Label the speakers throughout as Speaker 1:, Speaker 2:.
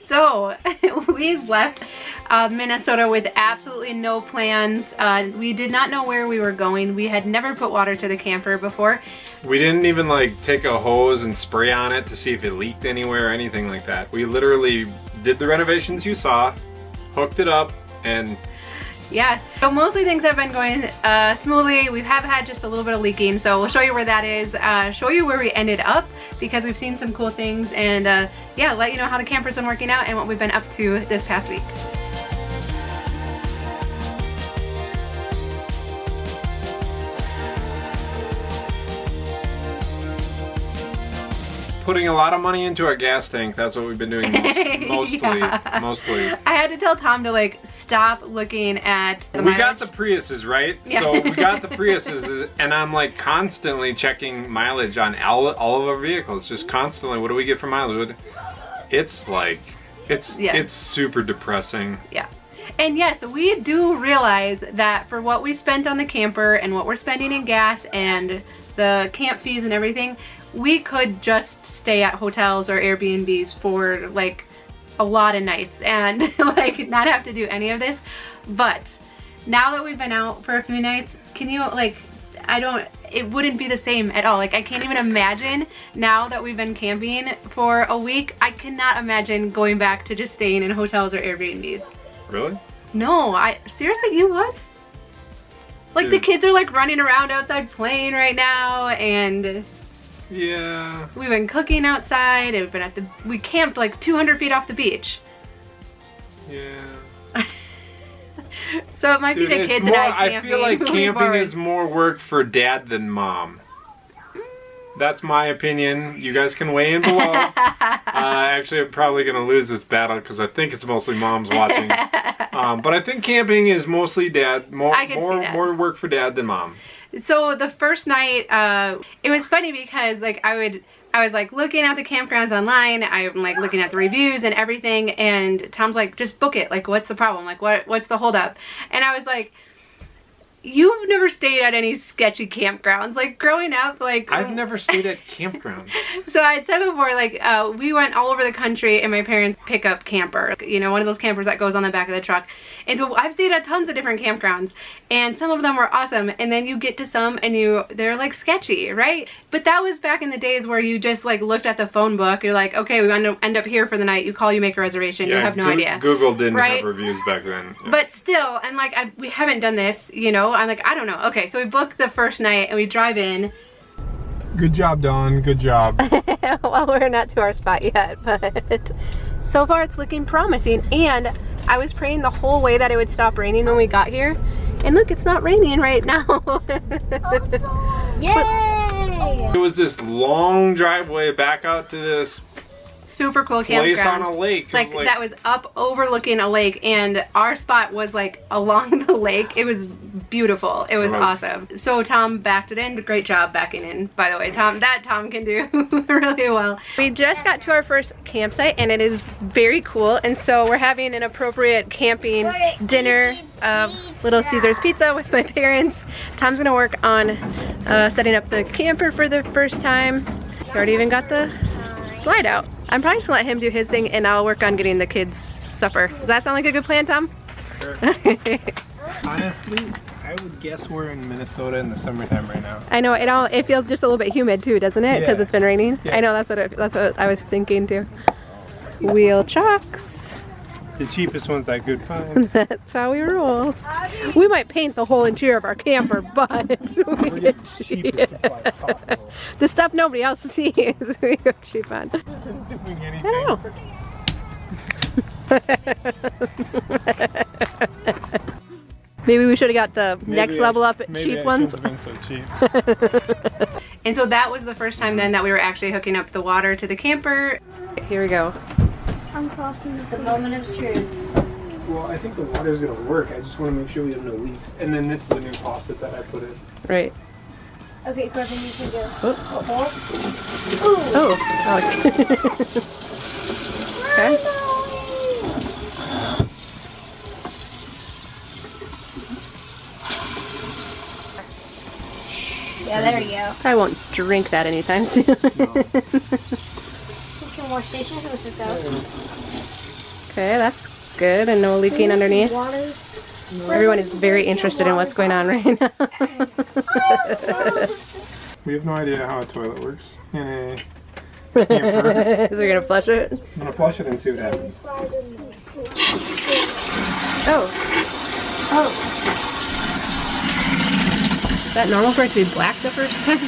Speaker 1: So we've left Minnesota with absolutely no plans. We did not know where we were going. We had never put water to the camper before.
Speaker 2: We didn't even like take a hose and spray on it to see if it leaked anywhere or anything like that. We literally did the renovations you saw, hooked it up, and
Speaker 1: yeah, so mostly things have been going smoothly. We have had just a little bit of leaking, so we'll show you where that is, show you where we ended up because we've seen some cool things, and yeah, let you know how the camper's been working out and what we've been up to this past week.
Speaker 2: putting a lot of money into our gas tank. That's what we've been doing mostly.
Speaker 1: Yeah.
Speaker 2: Mostly.
Speaker 1: I had to tell Tom to like stop looking at the
Speaker 2: We got the Priuses, right?
Speaker 1: Yeah.
Speaker 2: So we got the Priuses and I'm like constantly checking mileage on all of our vehicles. Just constantly. What do we get for mileage? It's like, it's super depressing.
Speaker 1: Yeah. And yes, we do realize that for what we spent on the camper and what we're spending in gas and the camp fees and everything, we could just stay at hotels or Airbnbs for like a lot of nights and like not have to do any of this. But now that we've been out for a few nights, can you like, it wouldn't be the same at all. Like I can't even imagine now that we've been camping for a week, I cannot imagine going back to just staying in hotels or Airbnbs.
Speaker 2: Really?
Speaker 1: No, seriously, you would? Like
Speaker 2: Dude.
Speaker 1: the kids are like running around outside playing right now, and
Speaker 2: yeah,
Speaker 1: we've been cooking outside, and we camped like 200 feet off the beach.
Speaker 2: Yeah.
Speaker 1: So it might be the kids and I camping.
Speaker 2: I feel like
Speaker 1: moving
Speaker 2: camping
Speaker 1: forward.
Speaker 2: is more work for dad than mom. That's my opinion. You guys can weigh in below. Actually, I'm probably going to lose this battle because I think it's mostly moms watching. But I think camping is mostly dad. More work for dad than mom.
Speaker 1: So the first night, it was funny because like I was like looking at the campgrounds online. I'm like looking at the reviews and everything, and Tom's like, just book it. Like, what's the problem? Like, what's the holdup? And I was like, you've never stayed at any sketchy campgrounds. Like growing up, like
Speaker 2: I've never stayed at campgrounds.
Speaker 1: So I had said before, like we went all over the country in my parents' pickup camper. You know, one of those campers that goes on the back of the truck. And so I've stayed at tons of different campgrounds, and some of them were awesome. And then you get to some and they're like sketchy, right? But that was back in the days where you just like looked at the phone book. You're like, okay, we end up here for the night. You call, you make a reservation. Yeah, you have no idea.
Speaker 2: Google didn't have reviews back then. Yeah.
Speaker 1: But still, I'm like, we haven't done this, you know? I'm like, I don't know. Okay, so we booked the first night and we drive in.
Speaker 2: Good job, Dawn. Good job.
Speaker 1: Well, we're not to our spot yet, but so far it's looking promising. And I was praying the whole way that it would stop raining when we got here. And look, it's not raining right now. Yay!
Speaker 2: It was this long driveway back out to this
Speaker 1: super cool campground.
Speaker 2: Place on a lake.
Speaker 1: Like that was up overlooking a lake, and our spot was like along the lake. It was beautiful. It was awesome. So Tom backed it in. Great job backing in, by the way. Tom can do really well. We just got to our first campsite and it is very cool, and so we're having an appropriate camping dinner of Little Caesars pizza with my parents. Tom's gonna work on setting up the camper for the first time. He already even got the slide out. I'm probably just gonna let him do his thing and I'll work on getting the kids supper. Does that sound like a good plan, Tom?
Speaker 3: Sure. Honestly, I would guess we're in Minnesota in the summertime right now.
Speaker 1: I know, it feels just a little bit humid too, doesn't it? Because it's been raining. Yeah. I know, that's what I was thinking too. Wheel chocks.
Speaker 3: The cheapest ones I could find.
Speaker 1: That's how we roll. We might paint the whole interior of our camper, but
Speaker 3: we're getting cheapest supply possible.
Speaker 1: The stuff nobody else sees, we go cheap on.
Speaker 3: This isn't doing anything.
Speaker 1: I know. Maybe we should have got the next level up cheap ones.
Speaker 3: Maybe I shouldn't have been so cheap.
Speaker 1: And so that was the first time then that we were actually hooking up the water to the camper. Here we go.
Speaker 4: I'm crossing the moment of truth.
Speaker 3: Well, I think the water's gonna work. I just want to make sure we have no leaks. And then this is a new faucet that I put in.
Speaker 1: Right.
Speaker 4: Okay, Corbin, you can go.
Speaker 1: Oh. Okay.
Speaker 4: Yeah, there you go.
Speaker 1: I won't drink that anytime soon.
Speaker 3: No.
Speaker 4: More stations with this out.
Speaker 1: Okay, that's good, and no leaking underneath.
Speaker 4: Water.
Speaker 1: Everyone is very interested in what's going on right now.
Speaker 3: We have no idea how a toilet works in a camper.
Speaker 1: Is it gonna flush it?
Speaker 3: I'm gonna flush it and see what happens.
Speaker 1: Oh. Oh. Is that normal for it to be black the first time?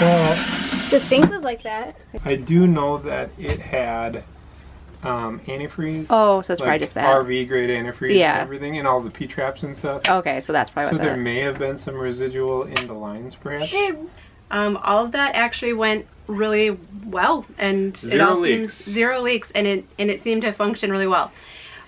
Speaker 3: Well,
Speaker 4: The sink was like that.
Speaker 3: I do know that it had antifreeze.
Speaker 1: Oh, so it's probably
Speaker 3: like
Speaker 1: just that.
Speaker 3: RV grade antifreeze
Speaker 1: Yeah.
Speaker 3: and everything, and all the P-traps and stuff.
Speaker 1: Okay, so that's probably
Speaker 3: So
Speaker 1: what
Speaker 3: there
Speaker 1: that.
Speaker 3: may have been some residual in the lines, perhaps.
Speaker 1: All of that actually went really well, and it
Speaker 2: Zero
Speaker 1: all
Speaker 2: leaks.
Speaker 1: seems 0 leaks, and it seemed to function really well.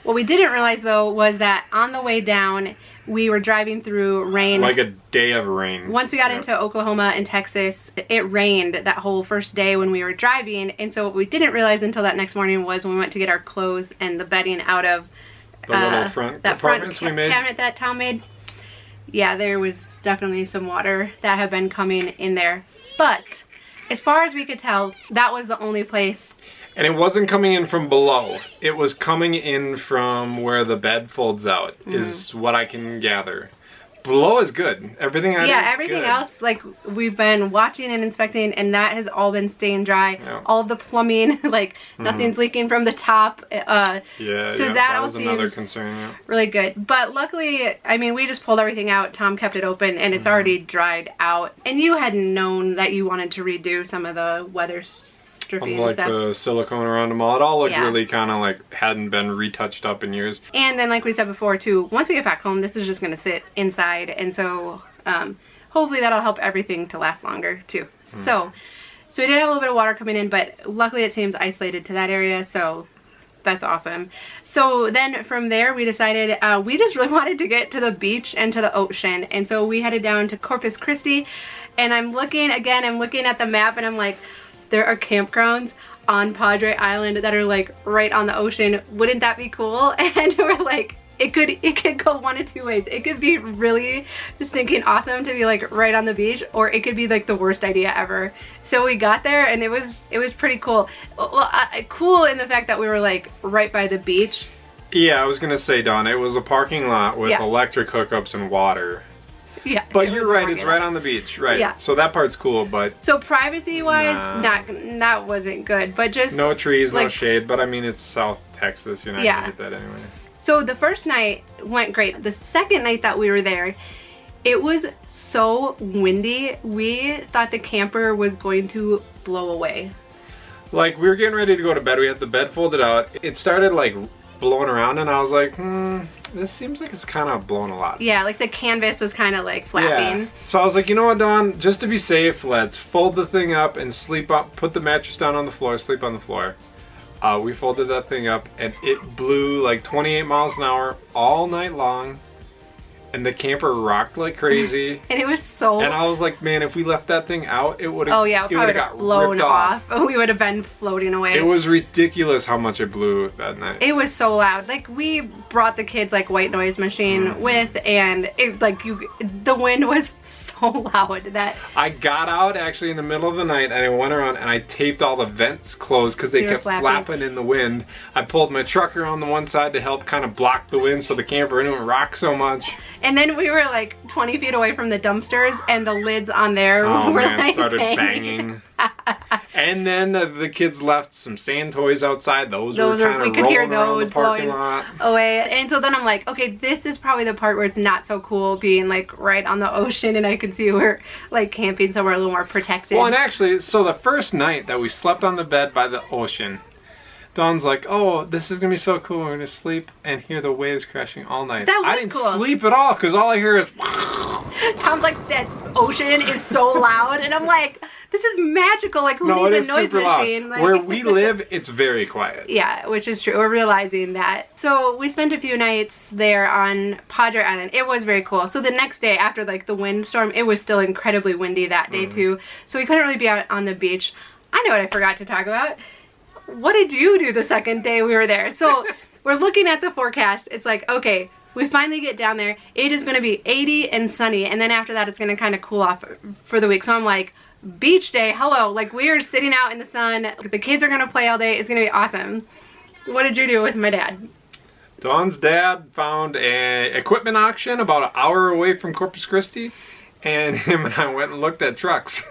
Speaker 1: What we didn't realize though was that on the way down, we were driving through rain.
Speaker 2: Like a day of rain.
Speaker 1: Once we got
Speaker 2: Yep.
Speaker 1: into Oklahoma and Texas, it rained that whole first day when we were driving, and so what we didn't realize until that next morning was when we went to get our clothes and the bedding out of
Speaker 2: The little front
Speaker 1: that front
Speaker 2: compartments we made.
Speaker 1: cabinet that Tom made. Yeah, there was definitely some water that had been coming in there. But as far as we could tell, that was the only place.
Speaker 2: And it wasn't coming in from below. It was coming in from where the bed folds out, is what I can gather. Below is good. Everything I
Speaker 1: Yeah, everything else, like, we've been watching and inspecting, and that has all been staying dry.
Speaker 2: Yeah.
Speaker 1: All of the plumbing, like, nothing's leaking from the top.
Speaker 2: Yeah,
Speaker 1: so
Speaker 2: yeah,
Speaker 1: that all
Speaker 2: was another
Speaker 1: seems
Speaker 2: concern, yeah.
Speaker 1: really good. But luckily, I mean, we just pulled everything out. Tom kept it open, and it's already dried out. And you hadn't known that you wanted to redo some of the weather stripping and
Speaker 2: Like
Speaker 1: stuff.
Speaker 2: the silicone around them all. It all looked
Speaker 1: Yeah.
Speaker 2: really kind of like hadn't been retouched up in years.
Speaker 1: And then, like we said before, too, once we get back home, this is just going to sit inside. And so, hopefully that'll help everything to last longer, too. So we did have a little bit of water coming in, but luckily it seems isolated to that area, so that's awesome. So then from there, we decided we just really wanted to get to the beach and to the ocean. And so we headed down to Corpus Christi. And I'm looking at the map, and I'm like, there are campgrounds on Padre Island that are like right on the ocean. Wouldn't that be cool? And we're like, it could go one of two ways. It could be really stinking awesome to be like right on the beach, or it could be like the worst idea ever. So we got there, and it was pretty cool. Well, cool in the fact that we were like right by the beach.
Speaker 2: Yeah, I was gonna say, Dawn, it was a parking lot with
Speaker 1: Yeah.
Speaker 2: electric hookups and water.
Speaker 1: Yeah.
Speaker 2: But
Speaker 1: it
Speaker 2: you're
Speaker 1: was
Speaker 2: right,
Speaker 1: parking
Speaker 2: it's
Speaker 1: lot.
Speaker 2: right on the beach, right?
Speaker 1: Yeah.
Speaker 2: So that part's cool, but
Speaker 1: So privacy-wise,
Speaker 2: Nah.
Speaker 1: that wasn't good. But just
Speaker 2: no trees, no
Speaker 1: like-
Speaker 2: shade. But I mean, it's South Texas. You're not
Speaker 1: Yeah.
Speaker 2: gonna get that anyway.
Speaker 1: So the first night went great. The second night that we were there, it was so windy. We thought the camper was going to blow away.
Speaker 2: Like, we were getting ready to go to bed. We had the bed folded out. It started like blowing around, and I was like, this seems like it's kind of blowing a lot.
Speaker 1: Yeah, like the canvas was kind of like flapping.
Speaker 2: Yeah. So I was like, you know what, Dawn? Just to be safe, let's fold the thing up and sleep up. Put the mattress down on the floor, sleep on the floor. We folded that thing up, and it blew like 28 miles an hour all night long. And the camper rocked like crazy.
Speaker 1: And it was so...
Speaker 2: And I was like, man, if we left that thing out, it would have
Speaker 1: Oh yeah, it probably would have blown
Speaker 2: ripped
Speaker 1: off. We would have been floating away.
Speaker 2: It was ridiculous how much it blew that night.
Speaker 1: It was so loud. Like, we brought the kids like white noise machine with, and it like the wind was so loud that
Speaker 2: I got out actually in the middle of the night, and I went around and I taped all the vents closed because they
Speaker 1: They were
Speaker 2: kept
Speaker 1: flapping.
Speaker 2: flapping in the wind. I pulled my truck around the one side to help kind of block the wind so the camper didn't rock so much.
Speaker 1: And then we were like 20 feet away from the dumpsters, and the lids on there
Speaker 2: Oh
Speaker 1: were
Speaker 2: man,
Speaker 1: like
Speaker 2: started banging. And then the kids left some sand toys outside. Those were kind
Speaker 1: we
Speaker 2: of
Speaker 1: could hear
Speaker 2: rolling around
Speaker 1: those
Speaker 2: the parking
Speaker 1: blowing
Speaker 2: lot.
Speaker 1: away. And so then I'm like, okay, this is probably the part where it's not so cool being like right on the ocean, and I can see we're like camping somewhere a little more protected.
Speaker 2: Well, and actually, so the first night that we slept on the bed by the ocean, Dawn's like, oh, this is going to be so cool. We're going to sleep and hear the waves crashing all night.
Speaker 1: That was
Speaker 2: I didn't
Speaker 1: cool.
Speaker 2: sleep at all because all I hear is...
Speaker 1: Tom's like, that ocean is so loud, and I'm like, this is magical. Like, who
Speaker 2: No, it
Speaker 1: needs
Speaker 2: is
Speaker 1: a noise
Speaker 2: super
Speaker 1: machine?
Speaker 2: loud.
Speaker 1: Like,
Speaker 2: Where we live, it's very quiet.
Speaker 1: yeah, which is true. We're realizing that. So we spent a few nights there on Padre Island. It was very cool. So the next day, after like the windstorm, it was still incredibly windy that day too. So we couldn't really be out on the beach. I know what I forgot to talk about. What did you do the second day we were there? So we're looking at the forecast. It's like, okay, we finally get down there. It is going to be 80 and sunny, and then after that it's going to kind of cool off for the week. So I'm like, beach day, hello. Like, we are sitting out in the sun. The kids are going to play all day. It's going to be awesome. What did you do with my dad?
Speaker 2: Dawn's dad found a equipment auction about an hour away from Corpus Christi, and him and I went and looked at trucks.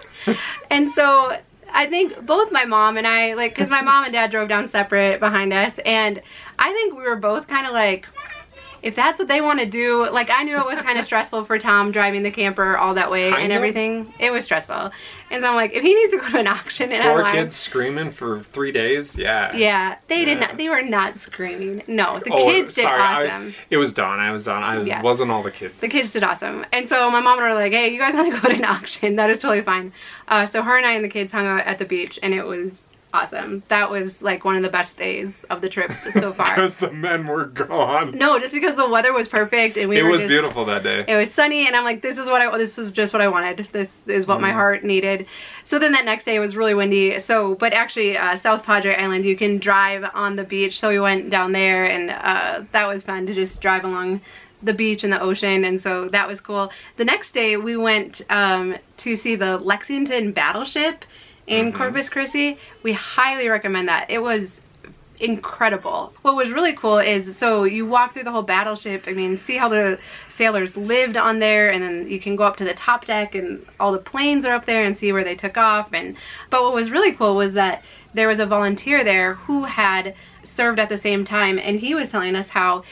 Speaker 1: And so I think both my mom and I, like, because my mom and dad drove down separate behind us, and I think we were both kind of like, if that's what they want to do, like, I knew it was kind of stressful for Tom driving the camper all that way and everything. It was stressful. And so I'm like, if he needs to go to an auction and
Speaker 2: 4 kids screaming for 3 days, yeah.
Speaker 1: Yeah, they were not screaming. No, the kids did awesome.
Speaker 2: It was Dawn. I was Dawn. Wasn't all the kids.
Speaker 1: The kids did awesome. And so my mom and I were like, hey, you guys want to go to an auction? That is totally fine. So her and I and the kids hung out at the beach, and it was awesome. That was like one of the best days of the trip so far.
Speaker 2: Because the men were gone.
Speaker 1: No, just because the weather was perfect and
Speaker 2: it was beautiful that day.
Speaker 1: It was sunny, and I'm like, this was just what I wanted. This is what my heart needed. So then that next day it was really windy. So, but actually South Padre Island, you can drive on the beach. So we went down there, and that was fun to just drive along the beach and the ocean, and so that was cool. The next day we went to see the Lexington battleship in Corpus Christi. We highly recommend that. It was incredible. What was really cool is, so you walk through the whole battleship, I mean, see how the sailors lived on there, and then you can go up to the top deck and all the planes are up there and see where they took off. But what was really cool was that there was a volunteer there who had served at the same time, and he was telling us how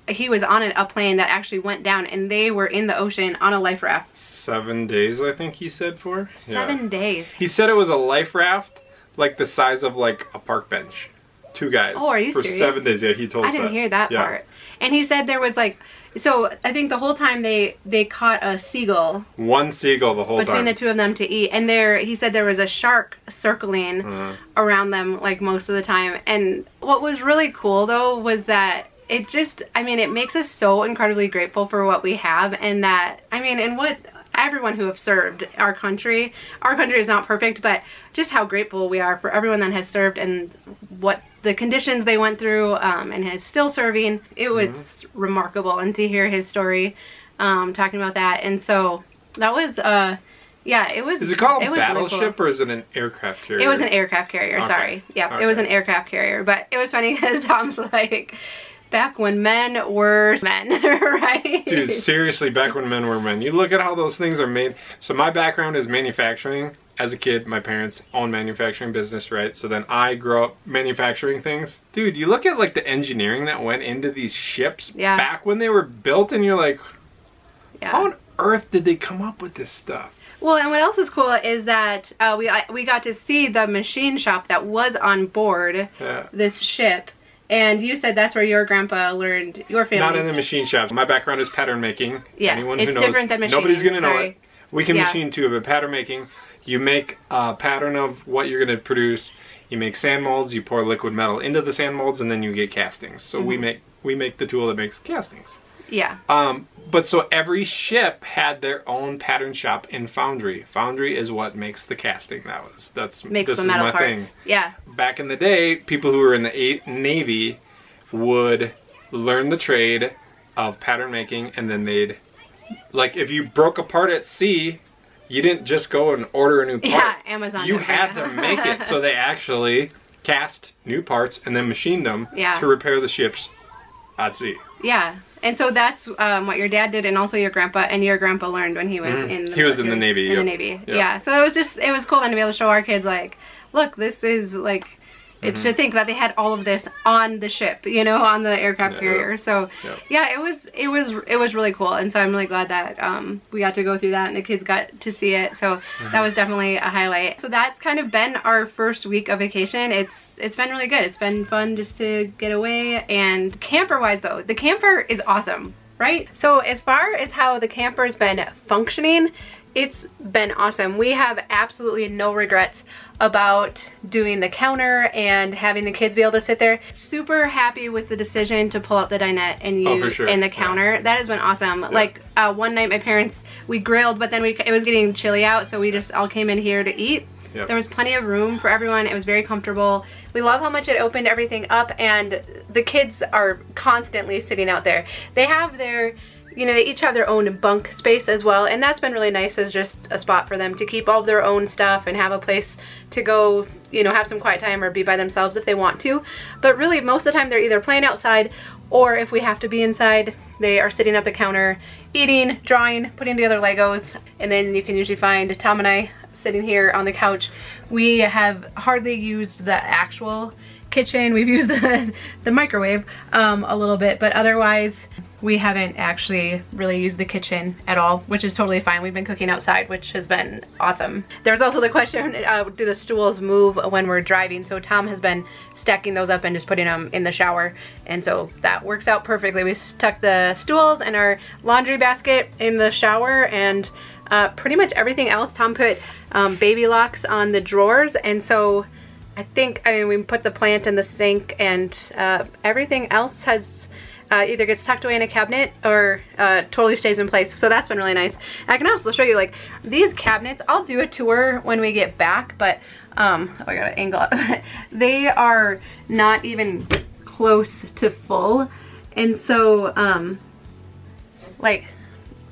Speaker 1: he was on a plane that actually went down, and they were in the ocean on a life raft.
Speaker 2: 7 days, I think he said for.
Speaker 1: 7 days.
Speaker 2: He said it was a life raft like the size of like a park bench. 2 guys.
Speaker 1: Oh, are you
Speaker 2: for
Speaker 1: serious?
Speaker 2: 7 days. Yeah, he told us
Speaker 1: I didn't hear that part. And he said there was like, so I think the whole time they caught a seagull.
Speaker 2: 1 seagull the whole time.
Speaker 1: Between the 2 of them to eat. And he said there was a shark circling around them like most of the time. And what was really cool though was that it just, I mean, it makes us so incredibly grateful for what we have, and that, I mean, and what everyone who have served our country is not perfect, but just how grateful we are for everyone that has served and what the conditions they went through, and is still serving. It was remarkable, and to hear his story talking about that. And so that was yeah, it was.
Speaker 2: Is it called a battleship
Speaker 1: really cool.
Speaker 2: or is it an aircraft carrier?
Speaker 1: It was an aircraft carrier, sorry. Yeah,
Speaker 2: okay.
Speaker 1: It was an aircraft carrier, but it was funny because Tom's like, back when men were men, right?
Speaker 2: Dude, seriously, back when men were men. You look at how those things are made. So my background is manufacturing. As a kid, my parents owned manufacturing business, right? So then I grew up manufacturing things. Dude, you look at like the engineering that went into these ships back when they were built, and you're like, how on earth did they come up with this stuff?
Speaker 1: Well, and what else was cool is that we got to see the machine shop that was on board this ship. And you said that's where your grandpa learned your family.
Speaker 2: Not in the machine shop. My background is pattern making.
Speaker 1: Yeah,
Speaker 2: anyone
Speaker 1: it's
Speaker 2: who knows,
Speaker 1: different than machining.
Speaker 2: nobody's gonna know it. We can machine too, but pattern making, you make a pattern of what you're gonna produce. You make sand molds. You pour liquid metal into the sand molds, and then you get castings. So we make the tool that makes castings.
Speaker 1: Yeah.
Speaker 2: But so every ship had their own pattern shop in foundry. Foundry is what makes the casting.
Speaker 1: Makes the metal parts. Thing. Yeah.
Speaker 2: Back in the day, people who were in the Navy would learn the trade of pattern making, and then they'd, like, if you broke a part at sea, you didn't just go and order a new part.
Speaker 1: Yeah, Amazon.
Speaker 2: You had to make it. So they actually cast new parts and then machined them to repair the ships at sea.
Speaker 1: Yeah. And so that's what your dad did, and also your grandpa learned when he was in the
Speaker 2: He was in the Navy.
Speaker 1: In the Navy. Yeah. So it was cool then to be able to show our kids, like, look, this is like, it's to think that they had all of this on the ship, you know, on the aircraft carrier. So yeah, it was really cool. And so I'm really glad that we got to go through that and the kids got to see it. So that was definitely a highlight. So that's kind of been our first week of vacation. It's been really good. It's been fun just to get away. And camper wise though, the camper is awesome, right? So as far as how the camper's been functioning, it's been awesome. We have absolutely no regrets about doing the counter and having the kids be able to sit there. Super happy with the decision to pull out the dinette and use in the counter. Yeah. That has been awesome. Yeah. Like one night my parents, we grilled, but then it was getting chilly out, so we just all came in here to eat. Yep. There was plenty of room for everyone. It was very comfortable. We love how much it opened everything up, and the kids are constantly sitting out there. They have their, you know, they each have their own bunk space as well, and that's been really nice as just a spot for them to keep all of their own stuff and have a place to go you know, have some quiet time or be by themselves if they want to. But really, most of the time they're either playing outside, or if we have to be inside, they are sitting at the counter, eating, drawing, putting together Legos. And then you can usually find Tom and I sitting here on the couch. We have hardly used the actual kitchen. We've used the microwave a little bit, but otherwise we haven't actually really used the kitchen at all, which is totally fine. We've been cooking outside, which has been awesome. There's also the question, do the stools move when we're driving? So Tom has been stacking those up and just putting them in the shower, and so that works out perfectly. We stuck the stools and our laundry basket in the shower, and pretty much everything else. Tom put baby locks on the drawers, and so I mean, we put the plant in the sink, and everything else has either gets tucked away in a cabinet or totally stays in place. So that's been really nice. I can also show you like these cabinets. I'll do a tour when we get back, but oh, I gotta angle up. They are not even close to full, and so like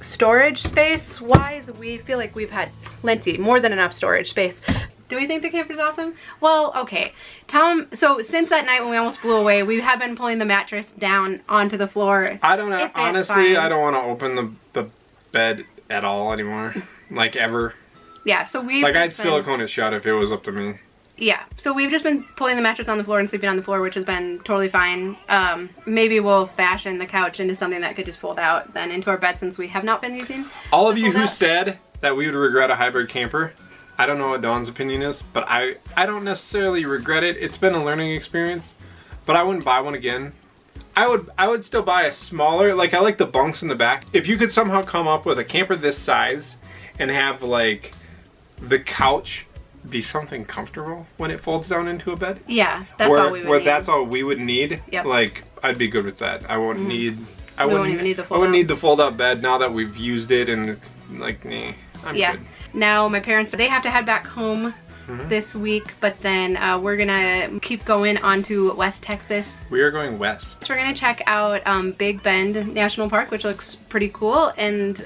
Speaker 1: storage space wise, we feel like we've had plenty, more than enough storage space. Do we think the camper's awesome? Well, okay. Tom, so since that night when we almost blew away, we have been pulling the mattress down onto the floor.
Speaker 2: I don't know. Honestly, I don't want to open the bed at all anymore. Like, ever.
Speaker 1: Yeah, so we've
Speaker 2: like, I'd silicone it shut if it was up to me.
Speaker 1: Yeah, so we've just been pulling the mattress on the floor and sleeping on the floor, which has been totally fine. Maybe we'll fashion the couch into something that could just fold out then into our bed, since we have not been using.
Speaker 2: All of you who said that we would regret a hybrid camper, I don't know what Dawn's opinion is, but I don't necessarily regret it. It's been a learning experience, but I wouldn't buy one again. I would still buy a smaller, like I like the bunks in the back. If you could somehow come up with a camper this size and have like the couch be something comfortable when it folds down into a bed.
Speaker 1: Yeah, that's all we would need.
Speaker 2: That's all we would need.
Speaker 1: Yep.
Speaker 2: Like, I'd be good with that. I wouldn't need. I
Speaker 1: wouldn't even need the fold out.
Speaker 2: need the fold out bed now that we've used it, and like, nah, I'm good.
Speaker 1: Now my parents, they have to head back home this week, but then we're gonna keep going on to West Texas.
Speaker 2: We are going west.
Speaker 1: So we're gonna check out Big Bend National Park, which looks pretty cool, and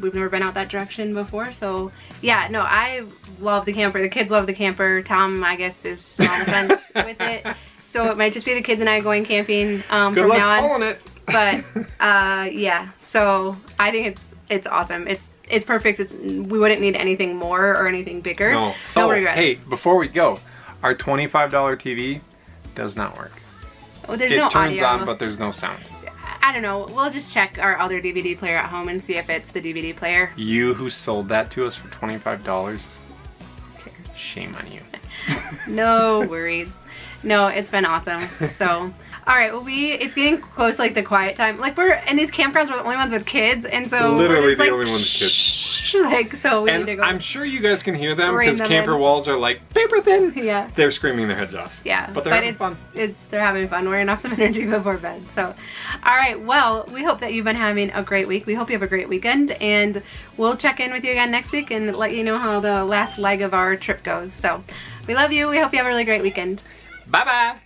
Speaker 1: we've never been out that direction before. So yeah, no, I love the camper. The kids love the camper. Tom, I guess, is on the fence with it. So it might just be the kids and I going camping from now on.
Speaker 2: Good luck pulling it.
Speaker 1: But yeah, so I think it's awesome. It's perfect. We wouldn't need anything more or anything bigger. No regrets.
Speaker 2: Hey, before we go, our $25 TV does not work.
Speaker 1: Oh, there's no audio.
Speaker 2: It turns on, but there's no sound.
Speaker 1: I don't know. We'll just check our other DVD player at home and see if it's the DVD player.
Speaker 2: You who sold that to us for $25, shame on you.
Speaker 1: No worries. No, it's been awesome. So, all right. Well, it's getting close, like the quiet time. Like and these campgrounds are the only ones with kids, and so
Speaker 2: literally
Speaker 1: we're just,
Speaker 2: the only ones with kids.
Speaker 1: Like, so we need to go.
Speaker 2: I'm sure you guys can hear them because camper walls are like paper thin.
Speaker 1: Yeah.
Speaker 2: They're screaming their heads off.
Speaker 1: Yeah.
Speaker 2: But they're having fun.
Speaker 1: They're having fun. We're enough some energy before bed. So, all right. Well, we hope that you've been having a great week. We hope you have a great weekend, and we'll check in with you again next week and let you know how the last leg of our trip goes. So, we love you. We hope you have a really great weekend.
Speaker 2: Bye-bye.